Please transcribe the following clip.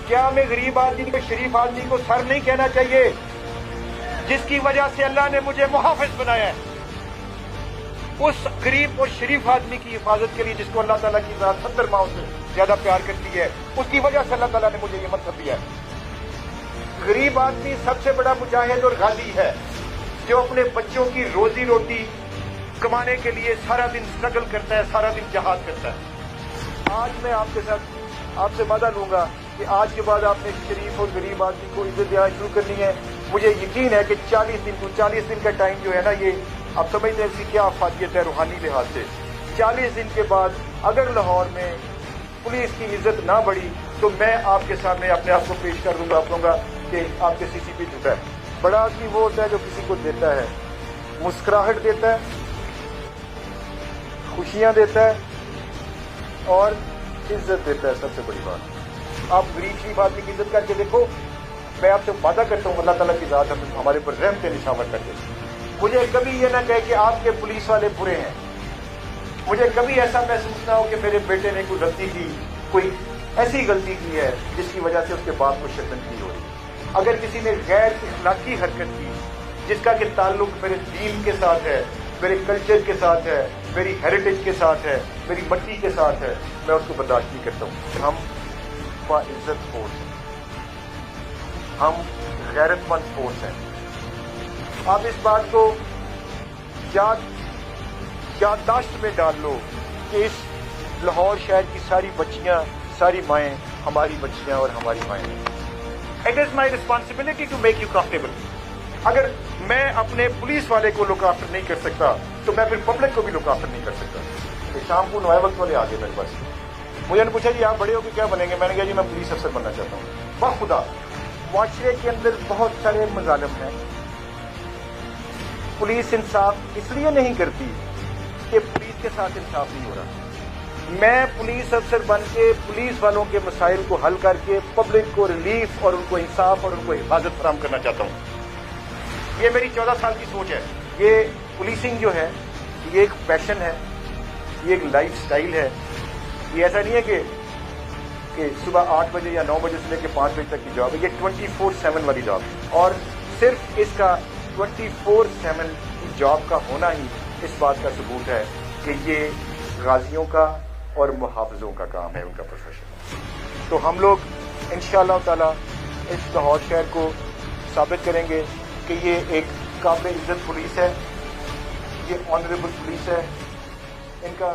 क्या हमें गरीब आदमी को, शरीफ आदमी को सर नहीं कहना चाहिए, जिसकी वजह से अल्लाह ने मुझे मुहाफिज बनाया है? उस गरीब और शरीफ आदमी की हिफाजत के लिए जिसको अल्लाह ताला की ज़ात 70 माओं से ज्यादा प्यार करती है, उसकी वजह से अल्लाह ताला ने मुझे ये मनसब दिया है। गरीब आदमी सबसे बड़ा मुजाहिद और गाजी है, जो अपने बच्चों की रोजी रोटी कमाने के लिए सारा दिन स्ट्रगल करता है, सारा दिन जहाद करता है। आज मैं आपके साथ आपसे वादा लूंगा कि आज के बाद आपने शरीफ और गरीब आदमी को इज्जत देना शुरू करनी है। मुझे यकीन है कि 40 दिन का टाइम जो है ना, ये आप समझते हैं इसकी क्या अफादियत है रूहानी लिहाज से। 40 दिन के बाद अगर लाहौर में पुलिस की इज्जत ना बढ़ी तो मैं आपके सामने अपने आप को पेश कर दूंगा कि आपके सीसी पे झुका है। बड़ा आदमी वो होता है जो किसी को देता है, मुस्कुराहट देता है, खुशियां देता है और इज्जत देता है। सबसे बड़ी बात, आप गरीब शरीफ आदमी की इज्जत करके देखो। मैं आपसे वादा करता हूँ अल्लाह ताला की ज़ात हमारे पर रहमत निशावर करके, मुझे कभी ये ना कहे कि आपके पुलिस वाले बुरे हैं। मुझे कभी ऐसा महसूस ना हो कि मेरे बेटे ने कोई गलती की, कोई ऐसी गलती की है जिसकी वजह से उसके बाप को शर्मिंदगी हो रही। अगर किसी ने गैर इखलाकी हरकत की जिसका कि ताल्लुक मेरे दीन के साथ है, मेरे कल्चर के साथ है, मेरी हेरिटेज के साथ है, मेरी मट्टी के साथ है, मैं उसको बर्दाश्त नहीं करता हूँ। हम बाइज्जत फोर्स हैं, हम गैरतमंद फोर्स हैं। आप इस बात को याददाश्त में डाल लो कि इस लाहौर शहर की सारी बच्चियां, सारी माएँ हमारी बच्चियां और हमारी माएँ हैं। It is my responsibility to make you comfortable. अगर मैं अपने पुलिस वाले को लुक आफ्टर नहीं कर सकता तो मैं फिर पब्लिक को भी लुक आफ्टर नहीं कर सकता। तो शाम को 9 वक्त वाले आ गए मेरे पास, मुझे ने पूछा जी आप बड़े होकर क्या बनेंगे? मैंने कहा जी मैं पुलिस अफसर बनना चाहता हूँ। वाह खुदा, मुआशरे के अंदर बहुत सारे मजालिम हैं। पुलिस इंसाफ इसलिए नहीं करती कि पुलिस के साथ इंसाफ नहीं हो रहा। मैं पुलिस अफसर बन के पुलिस वालों के मसाइल को हल करके पब्लिक को रिलीफ और उनको इंसाफ और उनको हिफाजत फराहम करना चाहता हूँ। ये मेरी 14 साल की सोच है। ये पुलिसिंग जो है ये एक पैशन है, ये एक लाइफ स्टाइल है। ये ऐसा नहीं है कि सुबह 8 बजे या 9 बजे से लेकर 5 बजे तक की जॉब है। ये 24/7 वाली जॉब है और सिर्फ इसका 24/7 की जॉब का होना ही इस बात का सबूत है कि ये गाजियों का और मुहाफ़िज़ों का काम है, उनका प्रोफेशन। तो हम लोग इंशाअल्लाह ताला इस लाहौर शहर को साबित करेंगे कि ये एक काबिल इज्जत पुलिस है, ये ऑनरेबल पुलिस है। इनका